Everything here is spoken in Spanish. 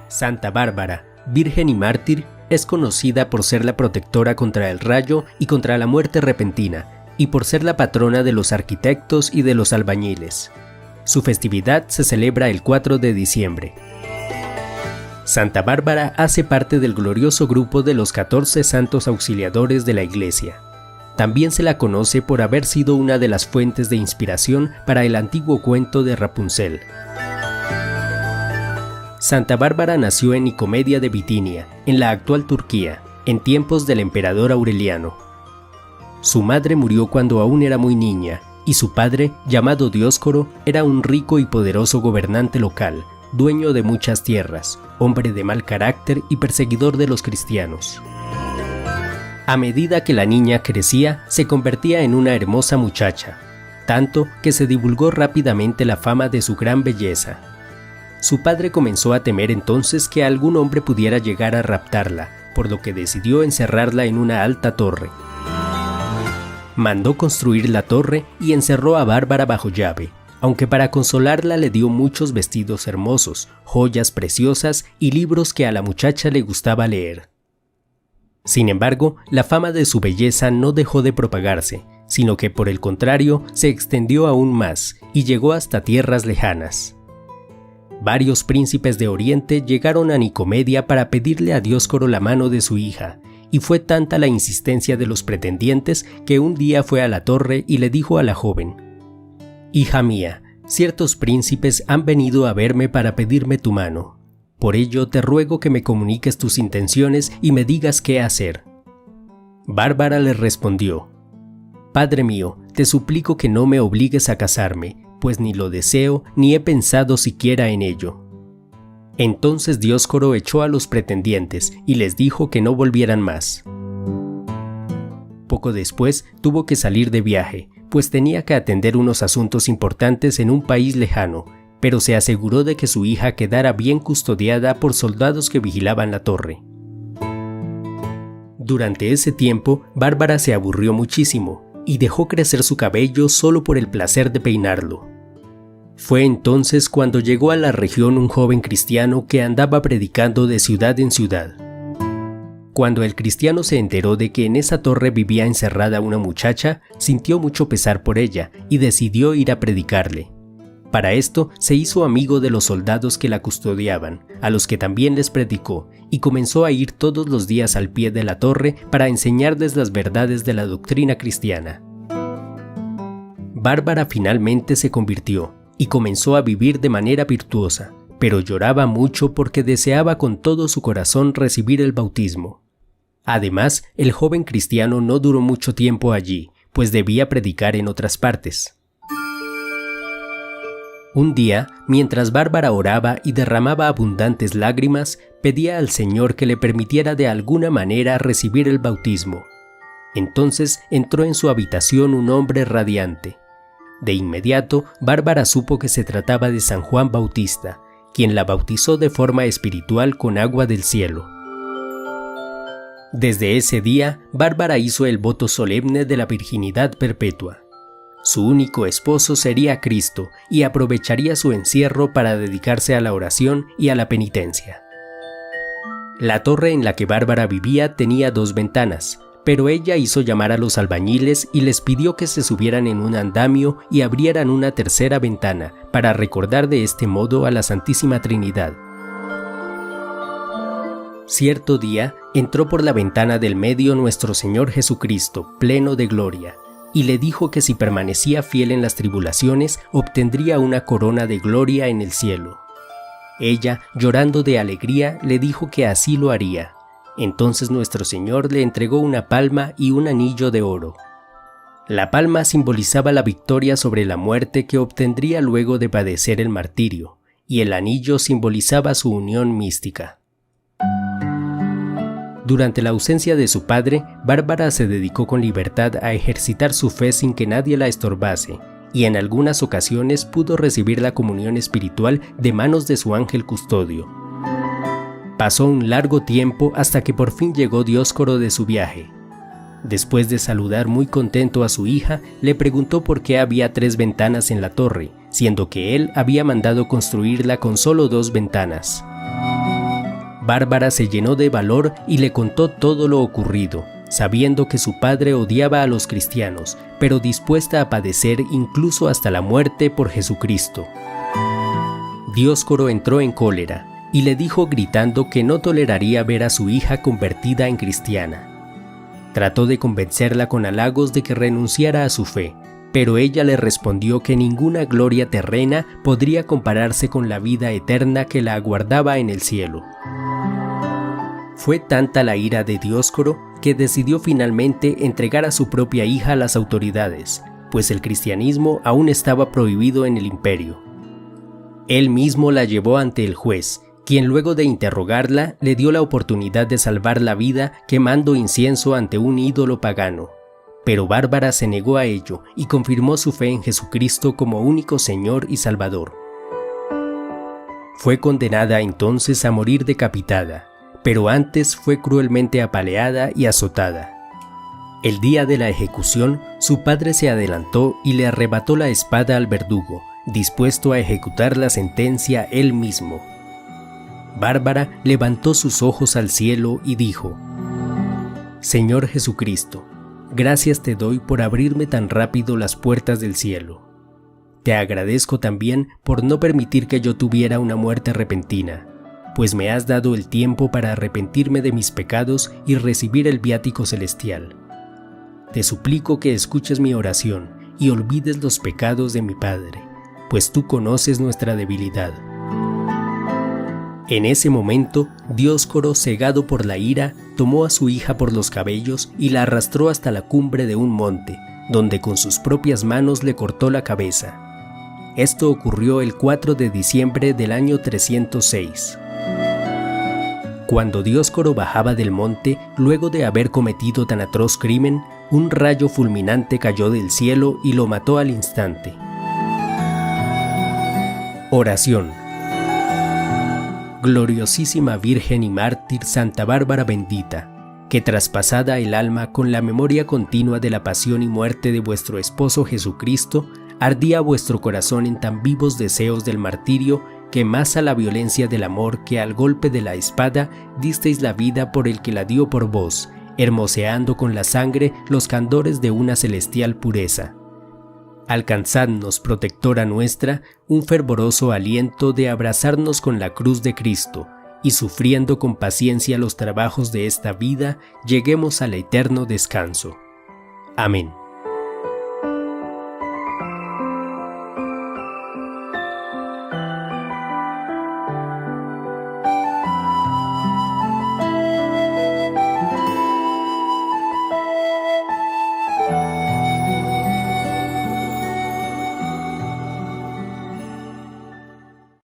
Santa Bárbara, virgen y mártir, es conocida por ser la protectora contra el rayo y contra la muerte repentina, y por ser la patrona de los arquitectos y de los albañiles. Su festividad se celebra el 4 de diciembre. Santa Bárbara hace parte del glorioso grupo de los 14 santos auxiliadores de la Iglesia. También se la conoce por haber sido una de las fuentes de inspiración para el antiguo cuento de Rapunzel. Santa Bárbara nació en Nicomedia de Bitinia, en la actual Turquía, en tiempos del emperador Aureliano. Su madre murió cuando aún era muy niña, y su padre, llamado Dioscoro, era un rico y poderoso gobernante local, dueño de muchas tierras, hombre de mal carácter y perseguidor de los cristianos. A medida que la niña crecía, se convertía en una hermosa muchacha, tanto que se divulgó rápidamente la fama de su gran belleza. Su padre comenzó a temer entonces que algún hombre pudiera llegar a raptarla, por lo que decidió encerrarla en una alta torre. Mandó construir la torre y encerró a Bárbara bajo llave, aunque para consolarla le dio muchos vestidos hermosos, joyas preciosas y libros que a la muchacha le gustaba leer. Sin embargo, la fama de su belleza no dejó de propagarse, sino que por el contrario se extendió aún más y llegó hasta tierras lejanas. Varios príncipes de Oriente llegaron a Nicomedia para pedirle a Dioscoro la mano de su hija, y fue tanta la insistencia de los pretendientes que un día fue a la torre y le dijo a la joven: «Hija mía, ciertos príncipes han venido a verme para pedirme tu mano. Por ello te ruego que me comuniques tus intenciones y me digas qué hacer». Bárbara le respondió: «Padre mío, te suplico que no me obligues a casarme, pues ni lo deseo ni he pensado siquiera en ello». Entonces Dioscoro echó a los pretendientes y les dijo que no volvieran más. Poco después tuvo que salir de viaje, pues tenía que atender unos asuntos importantes en un país lejano, pero se aseguró de que su hija quedara bien custodiada por soldados que vigilaban la torre. Durante ese tiempo, Bárbara se aburrió muchísimo y dejó crecer su cabello solo por el placer de peinarlo. Fue entonces cuando llegó a la región un joven cristiano que andaba predicando de ciudad en ciudad. Cuando el cristiano se enteró de que en esa torre vivía encerrada una muchacha, sintió mucho pesar por ella y decidió ir a predicarle. Para esto se hizo amigo de los soldados que la custodiaban, a los que también les predicó, y comenzó a ir todos los días al pie de la torre para enseñarles las verdades de la doctrina cristiana. Bárbara finalmente se convirtió y comenzó a vivir de manera virtuosa, pero lloraba mucho porque deseaba con todo su corazón recibir el bautismo. Además, el joven cristiano no duró mucho tiempo allí, pues debía predicar en otras partes. Un día, mientras Bárbara oraba y derramaba abundantes lágrimas, pedía al Señor que le permitiera de alguna manera recibir el bautismo. Entonces entró en su habitación un hombre radiante. De inmediato, Bárbara supo que se trataba de San Juan Bautista, quien la bautizó de forma espiritual con agua del cielo. Desde ese día, Bárbara hizo el voto solemne de la virginidad perpetua. Su único esposo sería Cristo y aprovecharía su encierro para dedicarse a la oración y a la penitencia. La torre en la que Bárbara vivía tenía 2 ventanas, pero ella hizo llamar a los albañiles y les pidió que se subieran en un andamio y abrieran una tercera ventana para recordar de este modo a la Santísima Trinidad. Cierto día entró por la ventana del medio nuestro Señor Jesucristo, pleno de gloria, y le dijo que si permanecía fiel en las tribulaciones, obtendría una corona de gloria en el cielo. Ella, llorando de alegría, le dijo que así lo haría. Entonces nuestro Señor le entregó una palma y un anillo de oro. La palma simbolizaba la victoria sobre la muerte que obtendría luego de padecer el martirio, y el anillo simbolizaba su unión mística. Durante la ausencia de su padre, Bárbara se dedicó con libertad a ejercitar su fe sin que nadie la estorbase, y en algunas ocasiones pudo recibir la comunión espiritual de manos de su ángel custodio. Pasó un largo tiempo hasta que por fin llegó Dioscoro de su viaje. Después de saludar muy contento a su hija, le preguntó por qué había 3 ventanas en la torre, siendo que él había mandado construirla con solo 2 ventanas. Bárbara se llenó de valor y le contó todo lo ocurrido, sabiendo que su padre odiaba a los cristianos, pero dispuesta a padecer incluso hasta la muerte por Jesucristo. Dioscoro entró en cólera y le dijo gritando que no toleraría ver a su hija convertida en cristiana. Trató de convencerla con halagos de que renunciara a su fe, pero ella le respondió que ninguna gloria terrena podría compararse con la vida eterna que la aguardaba en el cielo. Fue tanta la ira de Dioscoro que decidió finalmente entregar a su propia hija a las autoridades, pues el cristianismo aún estaba prohibido en el imperio. Él mismo la llevó ante el juez, quien luego de interrogarla le dio la oportunidad de salvar la vida quemando incienso ante un ídolo pagano. Pero Bárbara se negó a ello y confirmó su fe en Jesucristo como único Señor y Salvador. Fue condenada entonces a morir decapitada, pero antes fue cruelmente apaleada y azotada. El día de la ejecución, su padre se adelantó y le arrebató la espada al verdugo, dispuesto a ejecutar la sentencia él mismo. Bárbara levantó sus ojos al cielo y dijo: Señor Jesucristo, gracias te doy por abrirme tan rápido las puertas del cielo. Te agradezco también por no permitir que yo tuviera una muerte repentina, pues me has dado el tiempo para arrepentirme de mis pecados y recibir el viático celestial. Te suplico que escuches mi oración y olvides los pecados de mi padre, pues tú conoces nuestra debilidad. En ese momento, Dioscoro, cegado por la ira, tomó a su hija por los cabellos y la arrastró hasta la cumbre de un monte, donde con sus propias manos le cortó la cabeza. Esto ocurrió el 4 de diciembre del año 306. Cuando Dioscoro bajaba del monte, luego de haber cometido tan atroz crimen, un rayo fulminante cayó del cielo y lo mató al instante. Oración. Gloriosísima Virgen y Mártir Santa Bárbara bendita, que traspasada el alma con la memoria continua de la pasión y muerte de vuestro esposo Jesucristo, ardía vuestro corazón en tan vivos deseos del martirio, que más a la violencia del amor que al golpe de la espada disteis la vida por el que la dio por vos, hermoseando con la sangre los candores de una celestial pureza. Alcanzadnos, protectora nuestra, un fervoroso aliento de abrazarnos con la cruz de Cristo, y sufriendo con paciencia los trabajos de esta vida, lleguemos al eterno descanso. Amén.